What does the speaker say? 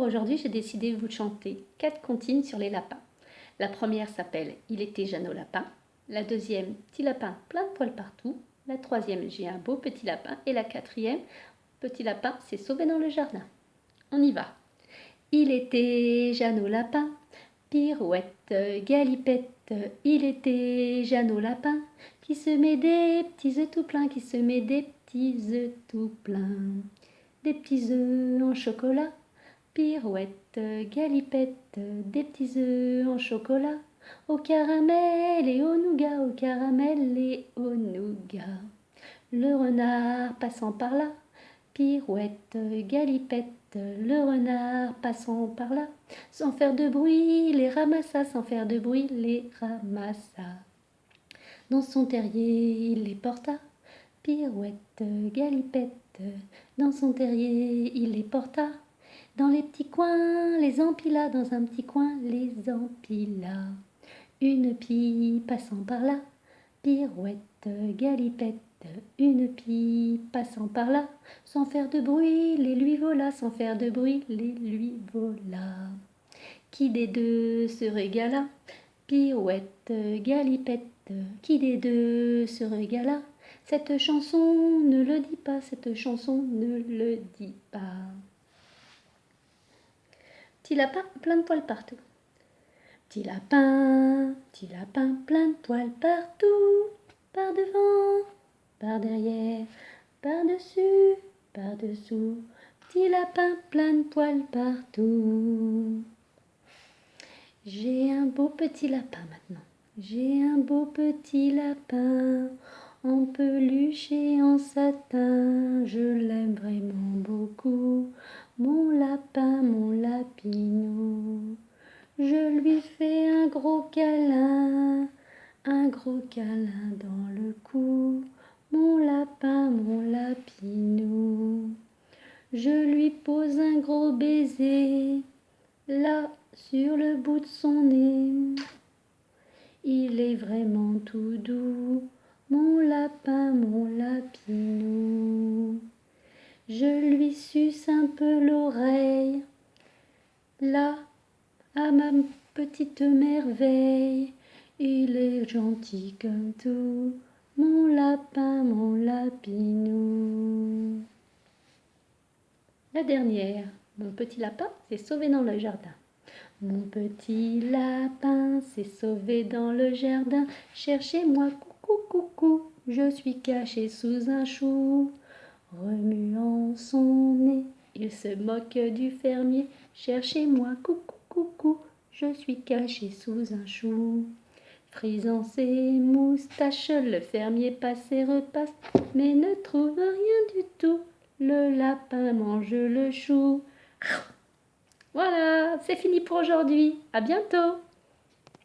aujourd'hui, j'ai décidé de vous chanter 4 comptines sur les lapins. La première s'appelle « Il était Jeannot lapin ». La deuxième « Petit lapin, plein de poils partout ». La troisième « J'ai un beau petit lapin ». Et la quatrième « Petit lapin s'est sauvé dans le jardin ». On y va. Il était Jeannot lapin, pirouette, galipette. Il était Jeannot lapin, qui se met des petits œufs tout pleins, qui se met des petits œufs tout pleins. Des petits œufs en chocolat, pirouette, galipette, des petits œufs en chocolat, au caramel et au nougat, au caramel et au nougat. Le renard passant par là, pirouette, galipette, le renard passant par là, sans faire de bruit, les ramassa, sans faire de bruit, les ramassa. Dans son terrier, il les porta, pirouette, galipette, dans son terrier, il les porta. Dans les petits coins, les empila, dans un petit coin, les empila. Une pie passant par là, pirouette, galipette, une pie passant par là, sans faire de bruit, les lui vola, sans faire de bruit, les lui vola. Qui des deux se régala? Pirouette, galipette, qui des deux se régala? Cette chanson ne le dit pas, cette chanson ne le dit pas. Petit lapin, plein de poils partout. Petit lapin, plein de poils partout. Par devant, par derrière, par-dessus, par-dessous. Petit lapin, plein de poils partout. J'ai un beau petit lapin maintenant. J'ai un beau petit lapin, en peluche et en satin. Je l'aime vraiment beaucoup, mon lapin, mon lapinou. Je lui fais un gros câlin dans le cou. Mon lapin, mon lapinou. Je lui pose un gros baiser, là, sur le bout de son nez. Il est vraiment tout doux, mon lapin, mon lapinou. Je lui suce un peu l'oreille, là, à ma petite merveille. Il est gentil comme tout, mon lapin, mon lapinou. La dernière, mon petit lapin s'est sauvé dans le jardin. Mon petit lapin s'est sauvé dans le jardin. Cherchez-moi, coucou, coucou, je suis caché sous un chou. Remuant son nez, il se moque du fermier. Cherchez-moi, coucou, coucou, je suis caché sous un chou. Frisant ses moustaches, le fermier passe et repasse, mais ne trouve rien du tout. Le lapin mange le chou. Voilà, c'est fini pour aujourd'hui. À bientôt.